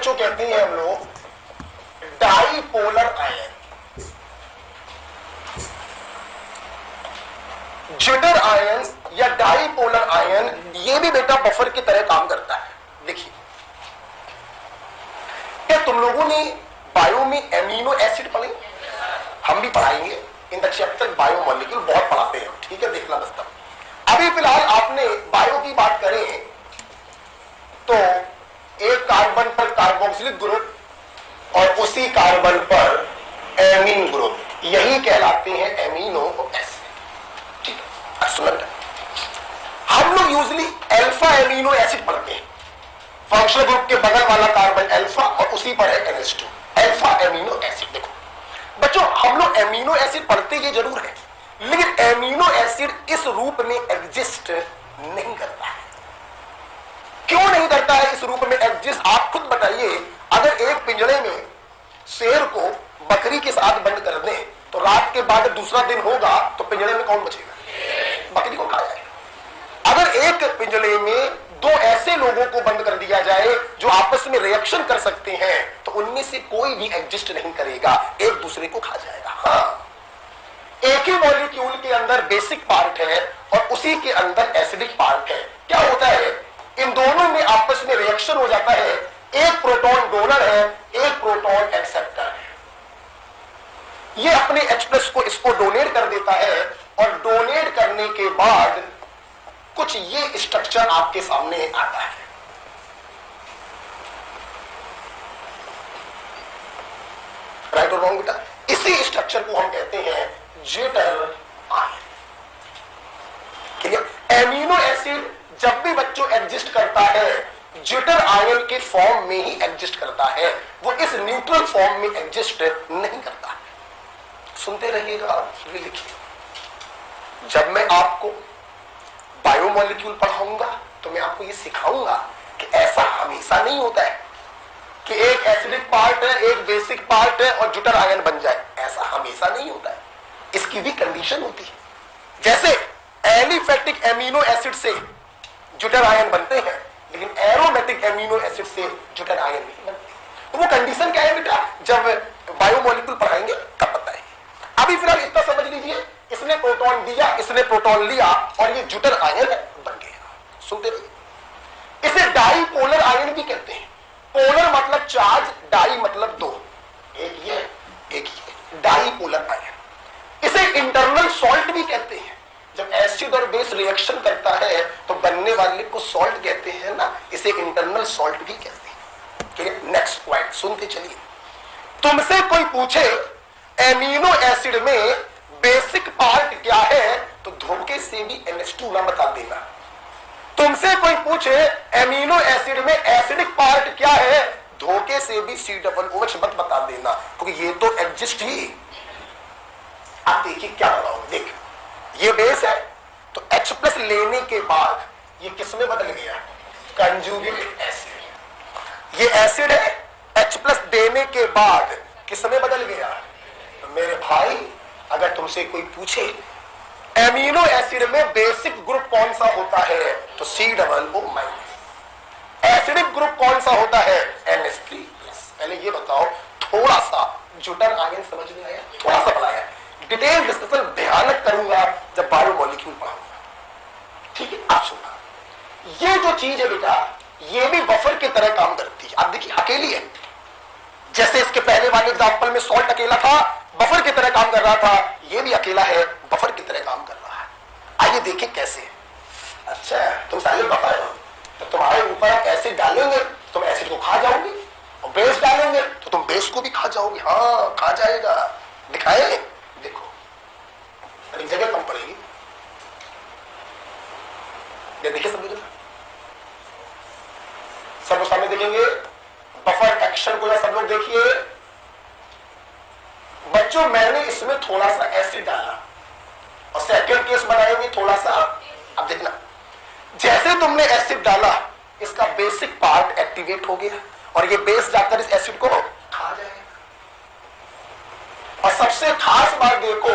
बच्चों कहते हैं हम लोग डाईपोलर आयन। जिटर आयन या डाईपोलर आयन ये भी बेटा बफर की तरह काम करता है। देखिए, क्या तुम लोगों ने बायो में एमिनो एसिड पढ़े? हम भी पढ़ाएंगे इन द चैप्टर बायोमोलिक्यूल, बहुत पढ़ाते हैं, ठीक है, देखना बस। तब अभी फिलहाल आपने बायो की बात करें तो एक कार्बन पर कार्बोक्सिलिक ग्रुप और उसी कार्बन पर एमीन ग्रुप, यही कहलाते हैं एमिनो एसिड। ठीक है, सुनना, हम लोग यूजली अल्फा एमिनो एसिड पढ़ते हैं। फंक्शनल ग्रुप के बगल वाला कार्बन अल्फा और उसी पर है NH2, अल्फा एमिनो एसिड। देखो बच्चों, हम लोग एमिनो एसिड पढ़ते ये जरूर है, लेकिन एमिनो एसिड इस रूप में एग्जिस्ट नहीं करता है। क्यों नहीं करता है इस रूप में एग्जिस्ट? आप खुद बताइए। अगर एक पिंजरे में शेर को बकरी के साथ बंद कर दें तो रात के बाद दूसरा दिन होगा तो पिंजरे में कौन बचेगा? बकरी को खा जाएगा। अगर एक पिंजरे में दो ऐसे लोगों को बंद कर दिया जाए जो आपस में रिएक्शन कर सकते हैं तो उनमें से कोई भी एग्जिस्ट नहीं करेगा, एक दूसरे को खा जाएगा। हाँ, एक ही मॉलिक्यूल के अंदर बेसिक पार्ट है और उसी के अंदर एसिडिक पार्ट है। क्या होता है, इन दोनों में आपस में रिएक्शन हो जाता है। एक प्रोटॉन डोनर है, एक प्रोटॉन एक्सेप्टर है। ये अपने H+ को इसको डोनेट कर देता है और डोनेट करने के बाद कुछ ये स्ट्रक्चर आपके सामने आता है। राइट और रॉन्ग बेटा? इसी स्ट्रक्चर को हम कहते हैं jitter ion. Clear? Amino acid जब भी बच्चों एग्जिस्ट करता है जिटर आयन के फॉर्म में ही एग्जिस्ट करता है, वो इस न्यूट्रल फॉर्म में एग्जिस्ट नहीं करता। सुनते रहिएगा, लिखिए। जब मैं आपको बायोमोलिक्यूल पढ़ाऊंगा तो मैं आपको ये सिखाऊंगा कि ऐसा हमेशा नहीं होता है कि एक एसिडिक पार्ट है, एक बेसिक पार्ट है और जुटर आयन बन जाए। ऐसा हमेशा नहीं होता है, इसकी भी कंडीशन होती है। जैसे एलिफेटिक एमिनो एसिड से जुटर आयन बनते हैं, लेकिन एरोमेटिक एमिनो एसिड से जुटर आयन नहीं बनते। तो वो कंडीशन क्या है बेटा? जब बायोमोलिक्यूल पढ़ाएंगे तब बताएंगे। अभी फिलहाल इतना समझ लीजिए, इसने प्रोटॉन दिया, इसने प्रोटॉन लिया और ये जुटर आयन बन गया। सुनते रहिए। इसे डाईपोलर आयन भी कहते हैं। पोलर मतलब चार्ज, डाई मतलब दो, एक ये एक ये, डाईपोलर आयन। इसे इंटरनल सॉल्ट भी कहते हैं। जब एसिड और बेस रिएक्शन करता है तो बनने वाले को सॉल्ट कहते हैं ना, इसे इंटरनल सॉल्ट भी कहते हैं। ठीक है, नेक्स्ट पॉइंट सुनते चलिए। तुमसे कोई पूछे एमिनो एसिड में बेसिक पार्ट क्या है तो धोखे से भी NH2 ना बता देना। तुमसे कोई पूछे एमिनो एसिड में एसिडिक पार्ट क्या है, धोखे से भी COOH मत बता देना, क्योंकि ये तो एग्जिस्ट ही। आप देखिए क्या बताओ, देख ये बेस है तो H+ लेने के बाद ये किस में बदल गया? Conjugate acid. ये एसिड है, H+ देने के बाद किस में बदल गया? तो मेरे भाई, अगर तुमसे कोई पूछे एमिनो एसिड में बेसिक ग्रुप कौन सा होता है तो COO-। एसिडिक ग्रुप कौन सा होता है? NH3+। पहले ये बताओ, थोड़ा सा जुटर आयन समझ में आया? थोड़ा सा पढ़ाया, डिटेल डिस्कशन भयानक करूंगा जब बायोमोलिक्यूल पढ़ाऊंगा। ठीक है, आप सुनना। ये जो चीज है बेटा, ये भी बफर की तरह काम करती है। आप देखिए, अकेली है। जैसे इसके पहले वाले एग्जांपल में सॉल्ट अकेला था, बफर की तरह काम कर रहा था, ये भी अकेला है, बफर की तरह काम कर रहा है। आइए देखिए कैसे। अच्छा, तुम साले बफर हो तो तुम्हारे ऊपर एसिड डालेंगे तुम एसिड को खा जाओगे, और बेस डालेंगे तो तुम बेस को भी खा जाओगे। हाँ, खा जाएगा। दिखाए? देखो, एक जगह कम पड़ेगी। देखिए सब लोग, सब लोग सामने देखेंगे बफर एक्शन को। या सब लोग देखिए बच्चों, मैंने इसमें थोड़ा सा एसिड डाला और सेकंड केस बनाएंगे थोड़ा सा। अब देखना, जैसे तुमने एसिड डाला, इसका बेसिक पार्ट एक्टिवेट हो गया और ये बेस जाकर इस एसिड को खा जाएगा। और सबसे खास बात देखो,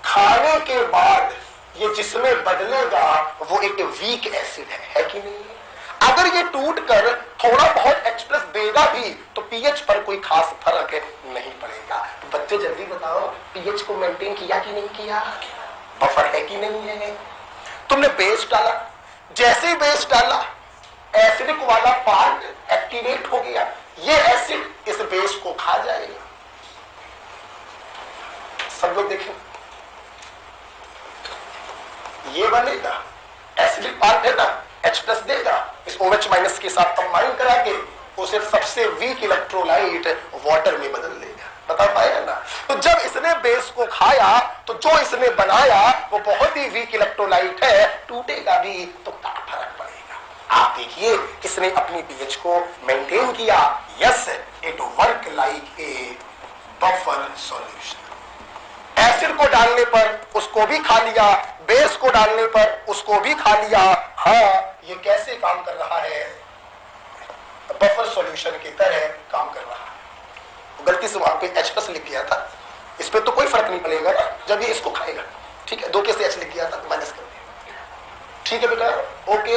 खाने के बाद ये जिसमें बदलेगा वो एक वीक एसिड है कि नहीं? अगर ये टूट कर थोड़ा बहुत H+ देगा भी तो पीएच पर कोई खास फर्क नहीं पड़ेगा। तो बच्चे जल्दी बताओ, पीएच को मेंटेन किया कि नहीं किया? बफर है कि नहीं है? तुमने बेस डाला, जैसे ही बेस डाला एसिडिक वाला पार्ट एक्टिवेट हो गया, ये एसिड इस बेस को खा जाएगा। सब लोग देखें, ये बनेगा, एसिडिक पार्ट है ना, H+ देगा, इस OH- के साथ कंबाइन करा के उसे सबसे वीक इलेक्ट्रोलाइट वाटर में बदल लेगा। बता पाएगा ना? तो जब इसने बेस को खाया तो जो इसने बनाया वो बहुत ही वीक इलेक्ट्रोलाइट है, टूटेगा भी तो क्या फर्क पड़ेगा। आप देखिए, इसने अपनी पीएच को मेंटेन किया। Yes, it work like a buffer solution. Acid को डालने पर उसको भी खा लिया, बेस को डालने पर उसको भी खा लिया। हाँ, ये कैसे काम कर रहा है? बफर सॉल्यूशन की तरह काम कर रहा है। गलती से वहां पे H+ लिख दिया था, इस पे तो कोई फर्क नहीं पड़ेगा ना जब ये इसको खाएगा। ठीक है, 2 के से H लिख दिया था, माइनस कर दिया। ठीक है बेटा, ओके।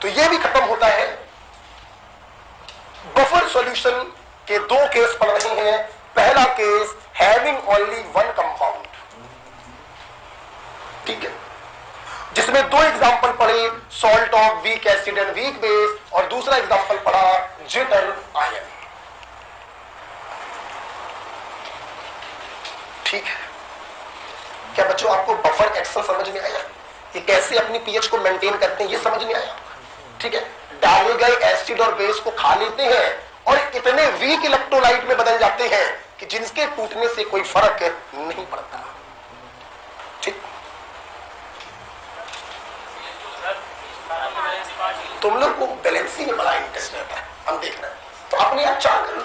तो ये भी खत्म होता है। बफर सॉल्यूशन के 2 केस पढ़ रहे हैं। पहला केस, हैविंग ओनली 1 कंपाउंड, ठीक है, जिसमें 2 एग्जांपल पढ़े, salt of weak acid and week base, और दूसरा एग्जांपल पढ़ा जिटर आयन। ठीक है, क्या बच्चों आपको बफर एक्शन समझ में आया? ये कैसे अपनी पीएच को मेंटेन करते हैं ये समझ में आया? ठीक है, डाले गए एसिड और बेस को खा लेते हैं और इतने वीक इलेक्ट्रोलाइट में बदल जाते हैं कि जिनके टूटने से कोई फर्क नहीं पड़ता। ठीक, तुम लोग को बैलेंसिंग में बड़ा इंटरेस्ट रहता है, हम देख रहे हैं, तो अपने आप चाह कर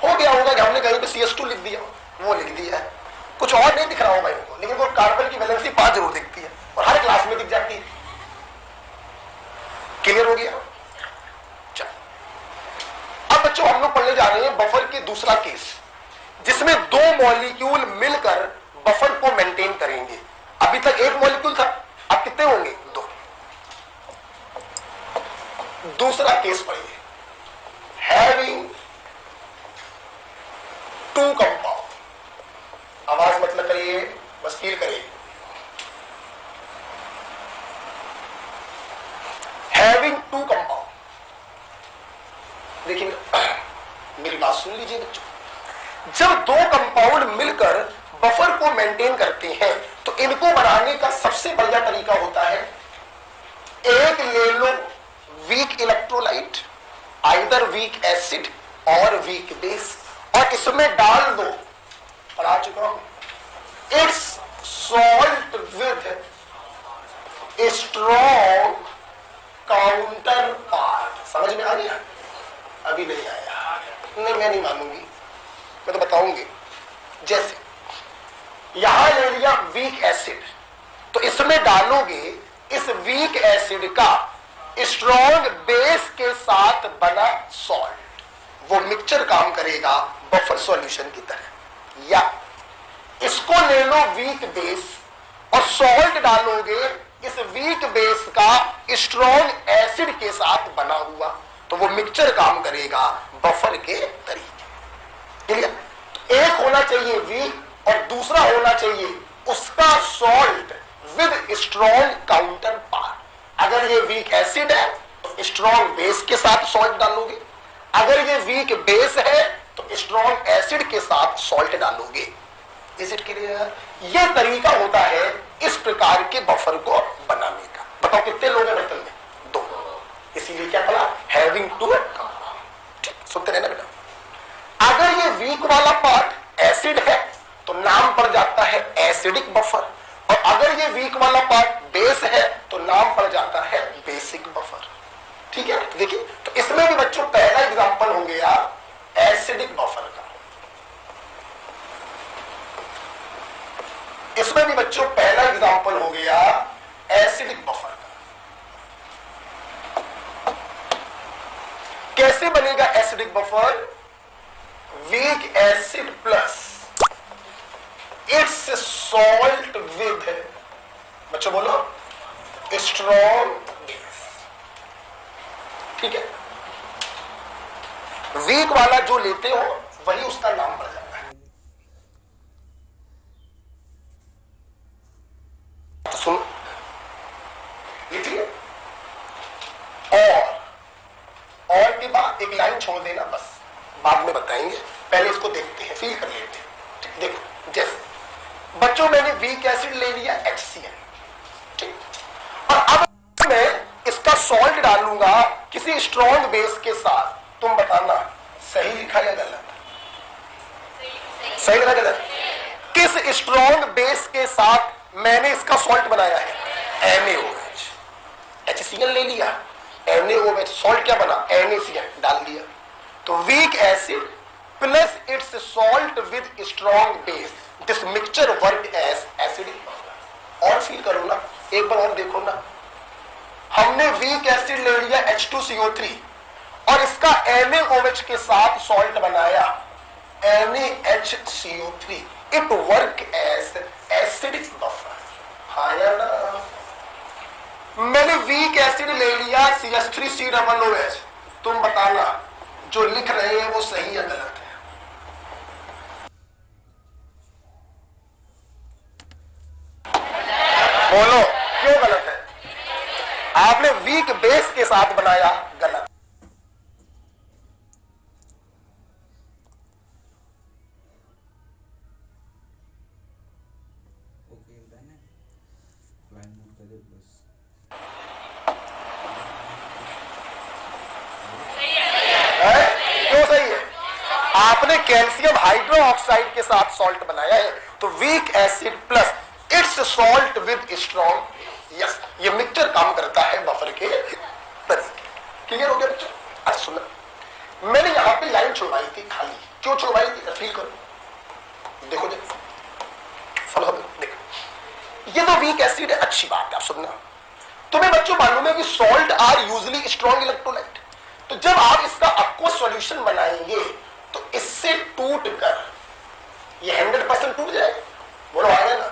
हो गया होगा कि हमने कहीं पे CS2 लिख दिया, वो लिख दिया है, कुछ और नहीं दिख रहा होगा इनको, लेकिन वो कार्बन की वैलेंसी 5 जरूर दिखती है और हर क्लास में दिख जाती है। क्लियर हो गया? अब बच्चों हम लोग पढ़ने जा रहे हैं बफर के दूसरा केस, जिसमें 2 मॉलिक्यूल मिलकर बफर को मेंटेन करेंगे। अभी तक 1 मॉलिक्यूल था, अब कितने होंगे? 2। दूसरा केस पढ़िए, हैविंग 2 कंपाउंड। आवाज मतलब करिए, बस फील करिए। हैविंग 2 कंपाउंड, देखिए मेरी बात सुन लीजिए बच्चों, जब 2 कंपाउंड मिलकर बफर को मेंटेन करते हैं तो इनको बनाने का सबसे बढ़िया तरीका होता है, एक ले लो weak electrolyte, either weak acid और वीक बेस, और इसमें डाल दो, पढ़ा चुका हूं, it's salt with strong counterpart. समझ में आ गया? अभी नहीं आया? नहीं, मैं नहीं मानूंगी, मैं तो बताऊंगी। जैसे यहां ले लिया वीक एसिड, तो इसमें डालोगे इस वीक एसिड का स्ट्रॉन्ग बेस के साथ बना सॉल्ट, वो मिक्सचर काम करेगा बफर सॉल्यूशन की तरह। या इसको ले लो वीक बेस और सॉल्ट डालोगे इस वीक बेस का स्ट्रॉन्ग एसिड के साथ बना हुआ, तो वो मिक्सचर काम करेगा बफर के तरीके। एक होना चाहिए वीक और दूसरा होना चाहिए उसका salt with strong counter part. अगर ये वीक एसिड है तो स्ट्रॉन्ग बेस के साथ सॉल्ट डालोगे, अगर ये वीक बेस है तो स्ट्रॉन्ग एसिड के साथ सॉल्ट डालोगे। Is it clear? ये तरीका होता है इस प्रकार के बफर को बनाने का। बताओ कितने लोग हैं बर्तन में? 2। इसीलिए क्या पढ़ा? Having 2 compound. ठीक, सुनते रहना बेटा। अगर ये वीक वाला पार्ट एसिड है तो नाम पड़ जाता है एसिडिक बफर, और अगर ये वीक वाला पार्ट बेस है तो नाम पड़ जाता है बेसिक बफर। ठीक है, देखिए तो इसमें भी बच्चों पहला एग्जांपल हो गया एसिडिक बफर का, इसमें भी बच्चों पहला एग्जांपल हो गया एसिडिक बफर का। कैसे बनेगा acidic buffer? Week acid plus its salt with, बच्चों बोलो, स्ट्रॉन्ग बेस। ठीक है, वीक वाला जो लेते हो वही उसका नाम पड़ जाता है। तो सुनो, ये ठीक है। और के बाद एक लाइन छोड़ देना, बस बाद में बताएंगे, पहले इसको देखते हैं, फील कर लेते हैं। देखो, जैसे बच्चों मैंने वीक एसिड ले लिया HCl, ठीक, और अब मैं इसका सॉल्ट डालूंगा किसी स्ट्रॉन्ग बेस के साथ। तुम बताना सही लिखा या गलत? सही लिखा गलत? किस स्ट्रॉन्ग बेस के साथ मैंने इसका सॉल्ट बनाया है? NaOH। HCl ले लिया, NaOH, सॉल्ट क्या बना? NaCl डाल दिया। तो weak acid plus its salt with strong base, this mixture work as acidic. और फील करो ना, एक बार और देखो ना, हमने वीक एसिड ले लिया H2CO3 और इसका NaOH के साथ सॉल्ट बनाया NaHCO3, it work as acidic buffer. हाँ या ना? मैंने वीक एसिड ले लिया CH3COOH, तुम बताना जो लिख रहे हैं वो सही या गलत है? बोलो क्यों गलत है? आपने वीक बेस के साथ बनाया, गलत। क्यों सही है? आपने कैल्शियम हाइड्रोक्साइड के साथ सॉल्ट बनाया है, तो weak acid plus its salt with strong, yes, ये मिक्सचर काम करता है बफर के तरीके। क्लियर हो गया बच्चों? अच्छा सुनो, मैंने यहां पे लाइन छुड़वाई थी खाली, क्यों छुड़वाई थी? फील करो, देखो देखो, फॉलो देखो, ये तो वीक एसिड है, अच्छी बात है। आप सुनना, तुम्हें बच्चों मालूम है कि salt are usually strong electrolyte, तो जब आप इसका एक्वस सॉल्यूशन बनाएंगे तो इससे टूट कर ये 100% टूट जाएगा, बोलो आएगा ना?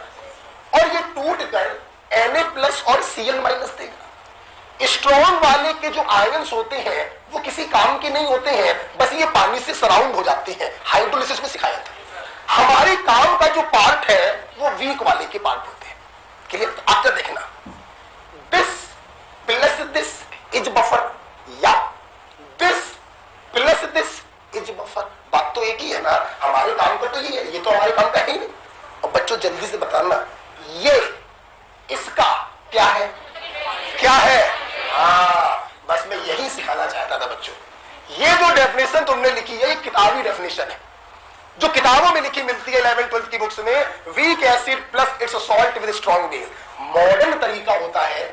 और ये टूट कर Na+ और Cl- देगा। स्ट्रॉन्ग वाले के जो आयंस होते हैं वो किसी काम के नहीं होते हैं, बस ये पानी से सराउंड हो जाते हैं। हाइड्रोलिसिस में सिखाया था। हमारे काम का जो पार्ट है वो वीक वाले के पार्ट होते हैं। क्लियर? तो आप क्या देखना, this plus this is buffer या this plus this is buffer. बात तो एक ही है ना, हमारे काम का तो ये है, ये तो हमारे काम का है ही नहीं। और बच्चों जल्दी से बताना, ये इसका क्या है? क्या है? हाँ, बस मैं यही सिखाना चाहता था बच्चों। ये जो डेफिनेशन तुमने लिखी है ये किताबी डेफिनेशन है, जो किताबों में लिखी मिलती है 11th-12th की बुक्स में, week acid plus its salt with strong base. Modern तरीका होता है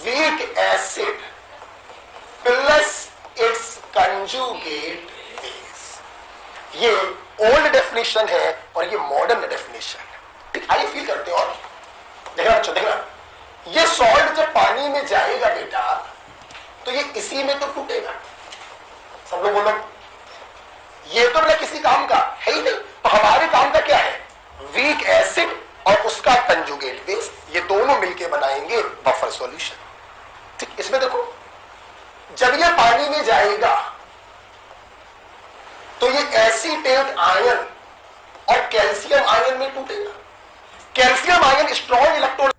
week acid plus its conjugate base. ये ओल्ड डेफिनेशन है और ये मॉडर्न डेफिनेशन है। आइए फील करते हो। और देखना बच्चों, देखना, ये सॉल्ट जब पानी में जाएगा बेटा तो ये इसी में तो टूटेगा। सब लोग बोलो, ये तो मतलब किसी काम का है ही नहीं। तो हमारे काम का क्या है? वीक एसिड और उसका कंजुगेट बेस, ये दोनों मिलके बनाएंगे बफर सॉल्यूशन। ठीक, इसमें देखो, जब ये पानी में जाएगा तो ये एसीटेट आयन और कैल्शियम आयन में टूटेगा। Calcium ion strong electrolyte,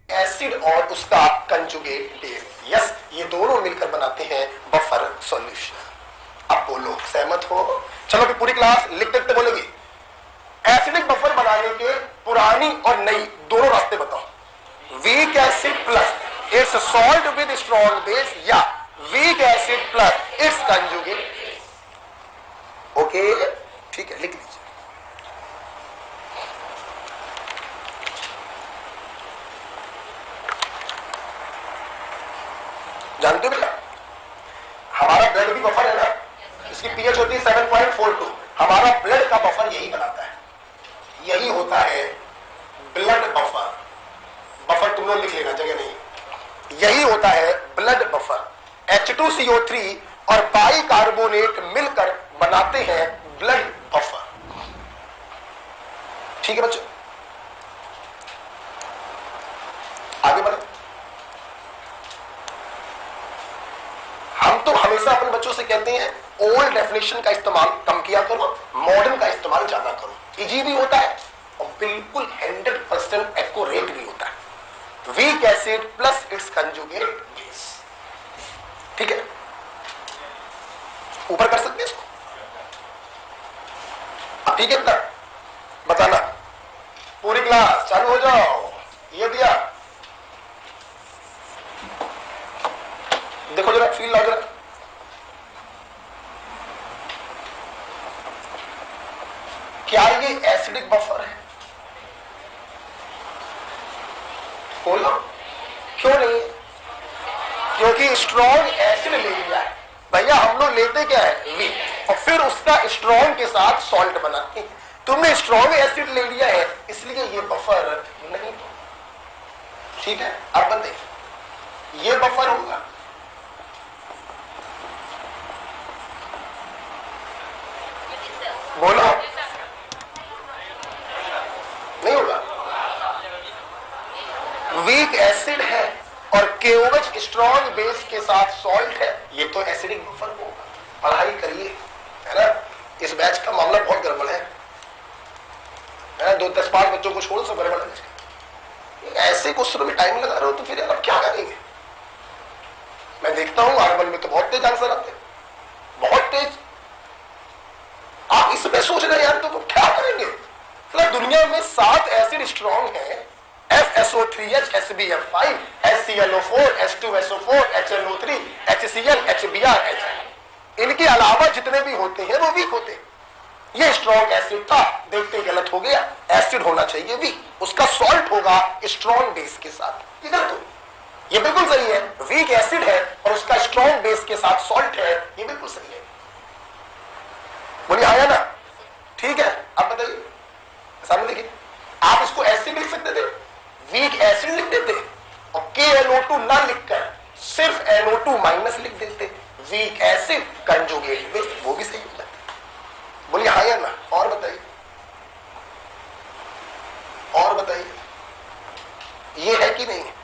acid और उसका कंजुगेट बेस, यस, ये दोनों मिलकर बनाते हैं बफर सॉल्यूशन। अब बोलो सहमत हो? चलो कि पूरी क्लास लिख लिखते बोलोगी। एसिडिक बफर बनाने के पुरानी और नई दोनों रास्ते बताओ। Weak acid plus its salt with strong base या weak acid plus its conjugate base. Okay, ठीक है, लिख लीजिए। जानते हो बेटा, हमारा ब्लड भी बफर है ना, इसकी पीएच होती है 7.42। हमारा ब्लड का बफर यही बनाता है, यही होता है ब्लड बफर। बफर तुम लोग लिख लेना, जगह नहीं, यही होता है ब्लड बफर। H2CO3 और बाइकार्बोनेट मिलकर बनाते हैं ब्लड बफर। ठीक है बच्चों? आगे बढ़े। हम तो हमेशा अपने बच्चों से कहते हैं ओल्ड डेफिनेशन का इस्तेमाल कम किया करो, मॉडर्न का इस्तेमाल ज्यादा करो। इजी भी होता है और बिल्कुल 100% एक्यूरेट भी होता है। Week acid plus its conjugate base, ठीक है, ऊपर कर सकते हैं इसको। अब ठीक है बेटा, बताना पूरी क्लास चालू हो जाओ। ये दिया, देखो जरा फील लाओ जरा। क्या ये एसिडिक बफर है? बोलो क्यों नहीं है? क्योंकि स्ट्रॉन्ग एसिड ले लिया है भैया। हम लोग लेते क्या है? वीक, और फिर उसका स्ट्रॉन्ग के साथ सॉल्ट बनाते हैं। तुमने स्ट्रॉन्ग एसिड ले लिया है इसलिए ये बफर नहीं, ठीक है। अब बताइए ये बफर होगा? बोलो नहीं होगा। वीक एसिड है और KOH स्ट्रॉन्ग बेस के साथ सॉल्ट है, ये तो एसिडिक बफर होगा। पढ़ाई करिए, है ना। इस बैच का मामला बहुत गड़बड़ है ना। 10-5 बच्चों को छोड़ सब गड़बड़ है। ऐसे क्वेश्चनों में टाइम लगा रहे हो तो फिर यार क्या करेंगे? मैं देखता हूं आरबल में तो बहुत तेज आंसर आते, बहुत तेज। आप इसमें सोच रहे यार तो क्या करेंगे? मतलब दुनिया में 7 एसिड स्ट्रॉन्ग है, FSO3H, SBF5, HClO4, H2SO4, HNO3, HCl, HBr, H। इनके अलावा जितने भी होते हैं वो वीक होते हैं। ये स्ट्रॉन्ग एसिड था, देखते गलत हो गया। एसिड होना चाहिए वीक, उसका सॉल्ट होगा स्ट्रॉन्ग बेस के साथ। इधर तो ये बिल्कुल सही है, वीक एसिड है और उसका स्ट्रॉन्ग बेस के साथ सॉल्ट है, ये बिल्कुल सही है। बोलिए आया ना? ठीक है। अब बताइए सामने देखिए, आप इसको ऐसे भी लिख सकते थे, वीक एसिड लिख देते और KNO2 ना लिखकर सिर्फ NO2 माइनस लिख देते, वीक एसिड कंजुगेट बेस, वो भी सही होता है। बोलिए हाँ या ना? और बताइए, और बताइए ये है कि नहीं है?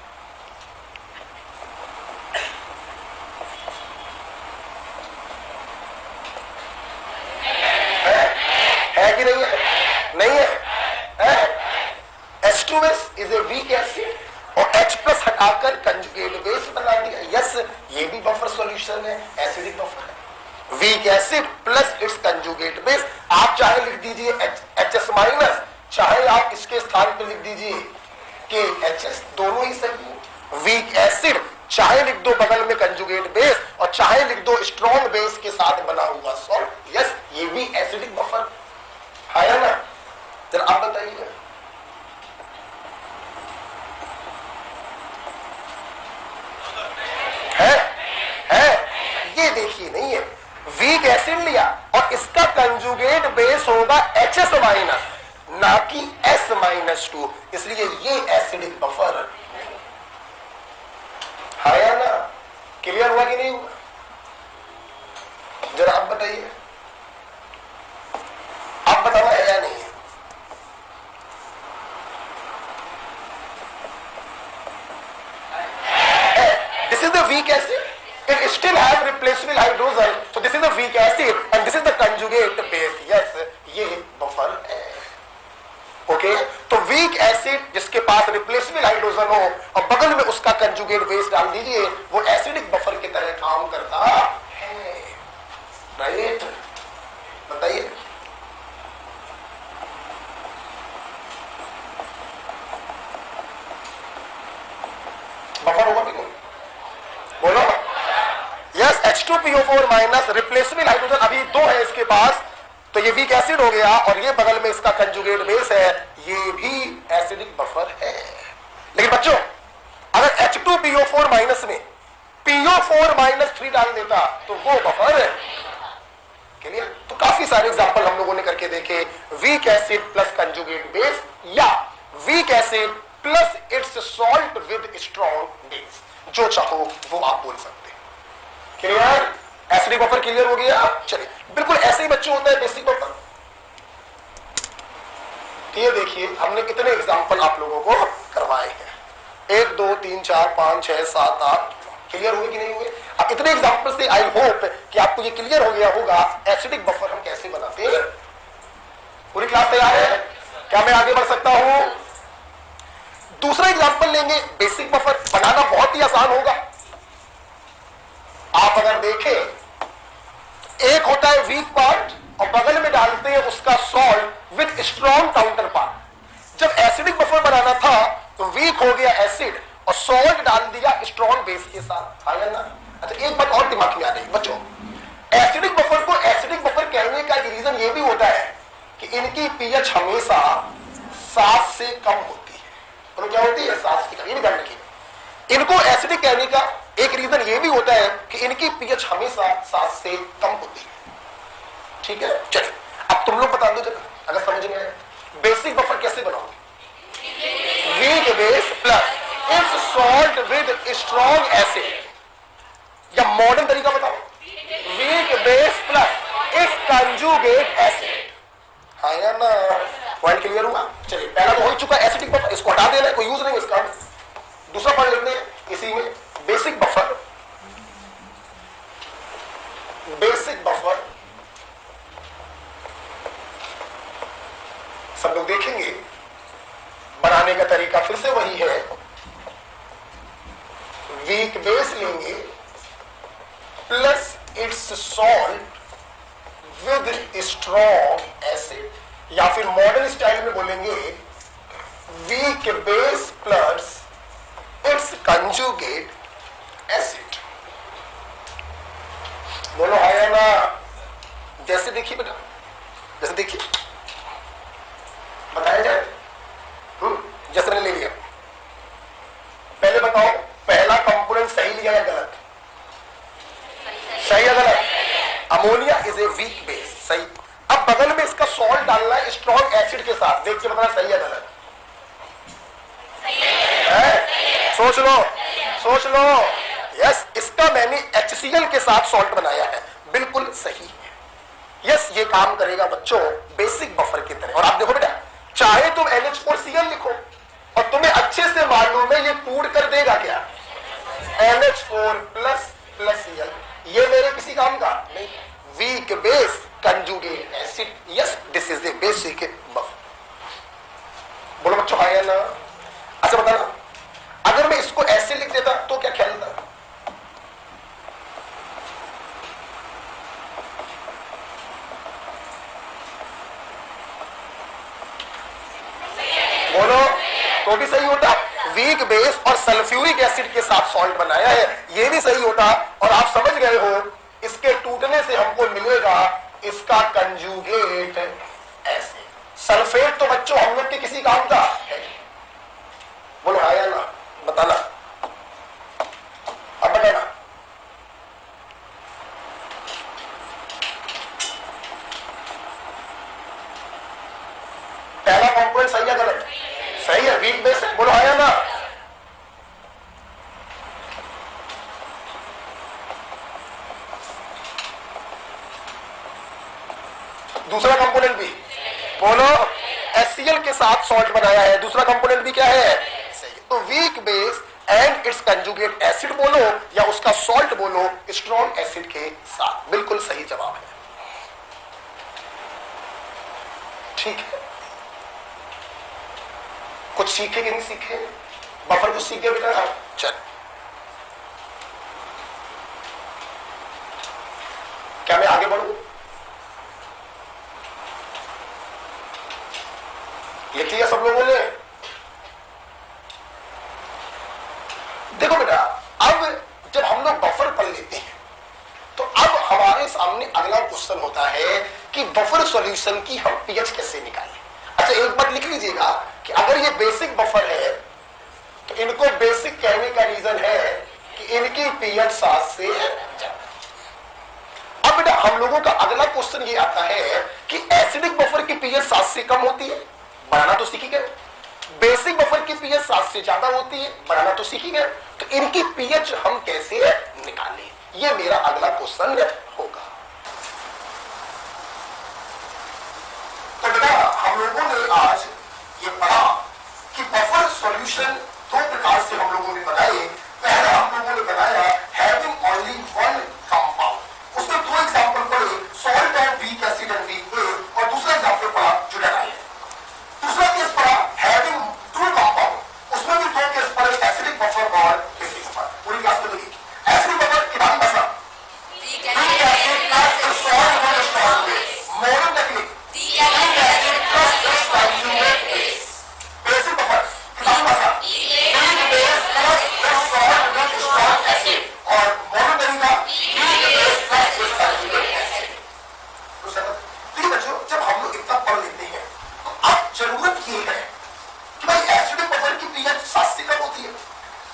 है कि नहीं है? नहीं है? H2S is a week acid और H प्लस हटाकर कंजुगेट बेस बना दिया। यस, ये भी बफर सॉल्यूशन है, एसिडिक बफर है। Week acid plus its conjugate base, आप चाहे लिख दीजिए HS माइनस, चाहे आप इसके स्थान पर लिख दीजिए KHS, दोनों ही सही है। वीक एसिड चाहे लिख दो बगल में कंजुगेट बेस और चाहे लिख दो स्ट्रॉन्ग बेस के साथ बना हुआ सॉल्ट। यस, ये भी एसिडिक बफर है ना। जरा आप बताइए, है? ये देखिए नहीं है, वीक एसिड लिया और इसका कंजुगेट बेस होगा HS माइनस, ना कि S-2, इसलिए ये एसिडिक बफर है या ना। क्लियर हुआ कि नहीं हुआ? जरा आप बताइए, आप बताना है या नहीं? This is the weak acid. It still have replaceable hydrogen, so this is the weak acid and this is the conjugate base. Yes, ये बफर है। ओके, तो वीक एसिड जिसके पास रिप्लेसेबल हाइड्रोजन हो और बगल में उसका कंजुगेट बेस डाल दीजिए, वो एसिडिक बफर की तरह काम करता है। राइट? बताइए। बफर होगा कि नहीं? बोलो। Yes, H2PO4 minus replaceable hydrogen अभी 2 है इसके पास, तो ये वीक एसिड हो गया और ये बगल में इसका कंजुगेट बेस है, ये भी एसिडिक बफर है। लेकिन बच्चों अगर H2PO4 माइनस में PO4 माइनस 3 डाल देता तो वो बफर है। क्लियर? तो काफी सारे एग्जांपल हम लोगों ने करके देखे, weak acid plus conjugate base या weak acid plus its salt with strong base, जो चाहो वो आप बोल सकते हैं। क्लियर? एसिडिक बफर क्लियर हो गया? चलिए, बिल्कुल ऐसे ही बच्चों होता है बेसिक बफर। ये देखिए हमने कितने एग्जांपल आप लोगों को करवाए हैं। 1 2 3 4 5 6 7 8। क्लियर हुए कि नहीं हुए? अब इतने एग्जांपल से आई होप कि आपको ये क्लियर हो गया होगा एसिडिक बफर हम कैसे बनाते हैं। पूरी क्लास तैयार है? क्या मैं आगे बढ़ सकता हूं? दूसरा एग्जांपल लेंगे। बेसिक बफर बनाना बहुत ही आसान होगा। आप अगर देखें, एक होता है वीक पार्ट और बगल में डालते हैं उसका salt with strong counter part. जब एसिडिक बफर बनाना था तो वीक हो गया एसिड और सॉल्ट डाल दिया स्ट्रॉन्ग बेस के साथ। आया ना? अच्छा, एक बात और दिमाग में आ रही बच्चों, एसिडिक बफर को एसिडिक बफर कहने का रीजन ये भी होता है कि इनकी पीएच हमेशा 7 से कम होती है। तो क्या होती है? 7 से कम। ये ध्यान रखिए, इनको एसिडिक कहने का एक रीजन ये भी होता है कि इनकी पीएच हमेशा 7 से कम होती है। ठीक है, चलिए अब तुम लोग बता दो जरा, अगर समझ में आए बेसिक बफर कैसे बनाओगे? Weak base plus its salt with strong acid, या मॉडर्न तरीका बताओ, weak base plus its conjugate acid. हाँ या ना? पॉइंट क्लियर हुआ? चलिए, पहला तो हो चुका एसिडिक बफर, इसको हटा देना, कोई यूज नहीं इसका। दूसरा पढ़ लेते हैं इसी में, बेसिक बफर। बेसिक बफर सब लोग देखेंगे, बनाने का तरीका फिर से वही है। वीक बेस लेंगे plus its salt with strong acid, या फिर मॉडर्न स्टाइल में बोलेंगे weak base plus its conjugate acid. बोलो है ना? जैसे देखिए बेटा, जैसे देखिए बताया जाए, जैसे मैंने ले लिया, पहले बताओ पहला कंपोनेंट सही लिया या गलत? सही या गलत? Ammonia is a weak base, सही। अब बगल में इसका सॉल्ट डालना है स्ट्रॉन्ग एसिड के साथ, देख के बताना सही या गलत है? सोच लो, सोच लो। यस, इसका मैंने HCl के साथ सॉल्ट बनाया है, बिल्कुल सही है। यस, ये काम करेगा बच्चों बेसिक बफर की तरह। और आप देखो बेटा, चाहे तुम NH4Cl लिखो और तुम्हें अच्छे से मालूम है ये टूट कर देगा क्या? NH4 प्लस प्लस Cl, ये मेरे किसी काम का नहीं। Weak base conjugate acid, yes this is the basic buffer. बोलो बच्चों आया ना? अच्छा बताना, अगर मैं इसको ऐसे लिख देता तो क्या ख्याल था? बोलो, तो भी सही होता। वीक बेस और सल्फ्यूरिक एसिड के साथ सॉल्ट बनाया है, ये भी सही होता। और आप समझ गए हो, इसके टूटने से हमको मिलेगा इसका कंजुगेट एसिड। सल्फेट तो बच्चों हम लोग के किसी काम का है? बोलो हाँ या ना? बताना, अब बताना। पहला कंपोनेंट सही या गलत? सही है, वीक बेस है। बोलो हाँ या ना? दूसरा कंपोनेंट भी बोलो, HCl के साथ सॉल्ट बनाया है, दूसरा कंपोनेंट भी क्या है? सही। तो weak base and it's conjugate acid बोलो या उसका सॉल्ट बोलो स्ट्रॉन्ग एसिड के साथ, बिल्कुल सही जवाब है। ठीक है, कुछ सीखे कि नहीं सीखे? बफर को सीख गए बेटा? चल, क्या मैं आगे बढ़ूं? लिख लिया सब लोगों ने? देखो बेटा, अब जब हम लोग बफर पढ़ लेते हैं तो अब हमारे सामने अगला क्वेश्चन होता है कि बफर सॉल्यूशन की हम पीएच कैसे निकालें। अच्छा, एक बात लिख लीजिएगा कि अगर ये बेसिक बफर है तो इनको बेसिक कहने का रीजन है कि इनकी पीएच 7 से ज्यादा। अब बेटा हम लोगों का अगला क्वेश्चन ये आता है कि एसिडिक बफर की पीएच 7 से कम होती है, बनाना तो सीख ही गए। बेसिक बफर की पीएच 7 से ज्यादा होती है, बनाना तो सीख ही गए। तो इनकी पीएच हम कैसे निकालें, ये मेरा अगला क्वेश्चन होगा। तो बेटा हम लोगों ने आज ये पढ़ा कि बफर सॉल्यूशन दो प्रकार से हम लोगों ने बनाई, पहले हम लोगों ने बनाया हैविंग ओनली वन कंपाउंड। उसमें दो एग्जांपल पढ़े, salt and weak acid and week base, और दूसरा एग्जांपल पढ़ा जुटन आयन। दूसरा केस पढ़ा हैविंग टू कंपाउंड, उसमें भी दो केस पढ़े, एसिडिक बफर और बेसिक बफर। पूरी क्लास में देखिए एसिडिक बफर कितना बसा वीक एसिड प्लस सॉल्ट और strong base, mono technique week acid plus strong base. Basic buffer कितना बसा वीक बेस प्लस सॉल्ट और स्ट्रॉन्ग एसिड, और mono technique weak base plus strong acid. तो सर देखिए बच्चों, जब हम लोग इतना पढ़ लेते हैं तो अब जरूरत ये है कि भाई एसिडिक बफर की पीएच 7 से कम होती है,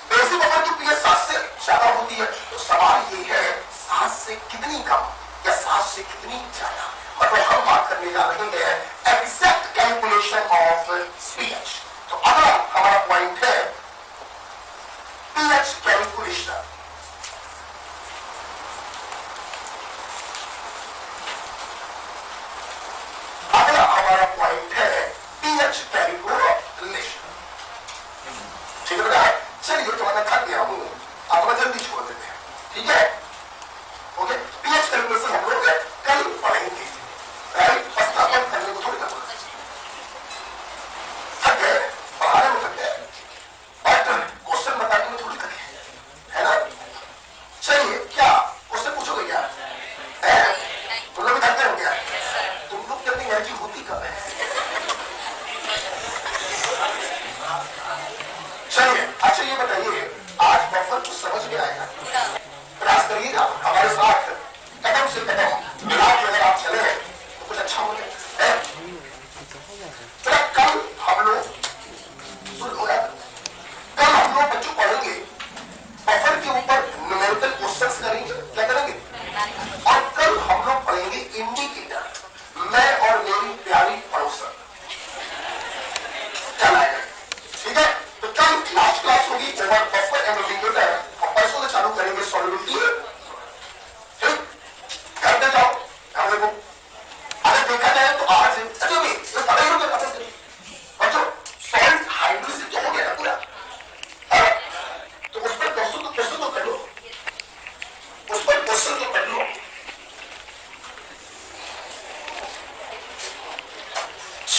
बेसिक बफर की पीएच 7 से ज्यादा होती है। तो सवाल ये है 7 से कितनी कम या 7 से कितनी ज्यादा। मतलब हम बात करने जा रहे हैं एग्जैक्ट कैलकुलेशन ऑफ पीएच। तो अगला हमारा पॉइंट है पीएच कैलकुलेशन। अगला हमारा पॉइंट है पीएच कैलकुलेशन। ठीक है बेटा, चलिए तो मैं थक गया हूं, अब मैं जल्दी छोड़ देते हैं, ठीक है। ओके, पीएच कैलकुलेशन हम लोग कल पढ़ेंगे, राइट। प्रस्तावना करने को थोड़ी करना, थक गए, पढ़ाने में थक गए, बट क्वेश्चन बताने में थोड़ी थके, है ना। चलिए, क्या क्वेश्चन पूछोगे क्या है? तुम लोग भी थकते हो क्या? तुम लोग की अपनी एनर्जी होती कब है? चलिए, अच्छा ये बताइए, आज बफर कुछ समझ में आएगा? प्रयास करिएगा हमारे साथ कदम से कदम मिला के अगर आप चले तो कुछ अच्छा हो जाए। कल हम लोग सुन लो ना, कल हम लोग बच्चों पढ़ेंगे बफर के ऊपर न्यूमेरिकल क्वेश्चंस करेंगे, क्या करेंगे? और कल हम लोग पढ़ेंगे इंडिकेटर, मैं और मेरी प्यारी पड़ोसन। कल आएगा, ठीक है। तो कल लास्ट क्लास होगी ओवर बफर एंड इंडिकेटर, और परसों से चालू करेंगे सॉल्युबिलिटी। घर पे जाओ, घर देखो, अगर देखा जाए तो आज अच्छा भी ये पता ही होगा बच्चों, सॉल्ट हाइड्रोलिसिस तो हो गया ना पूरा, तो उस पर क्वेश्चन तो कर लो, उस पर क्वेश्चन तो कर लो।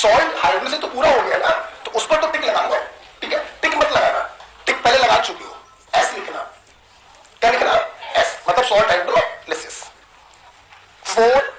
सॉल्ट हाइड्रोलिसिस तो पूरा हो गया ना, तो उस पर तो टिक लगा दो, ठीक है। टिक मत लगाना, टिक पहले लगा चुके हो, एस लिखना। क्या लिखना? एस मतलब सॉल्ट हाइड्रोलिसिस। 4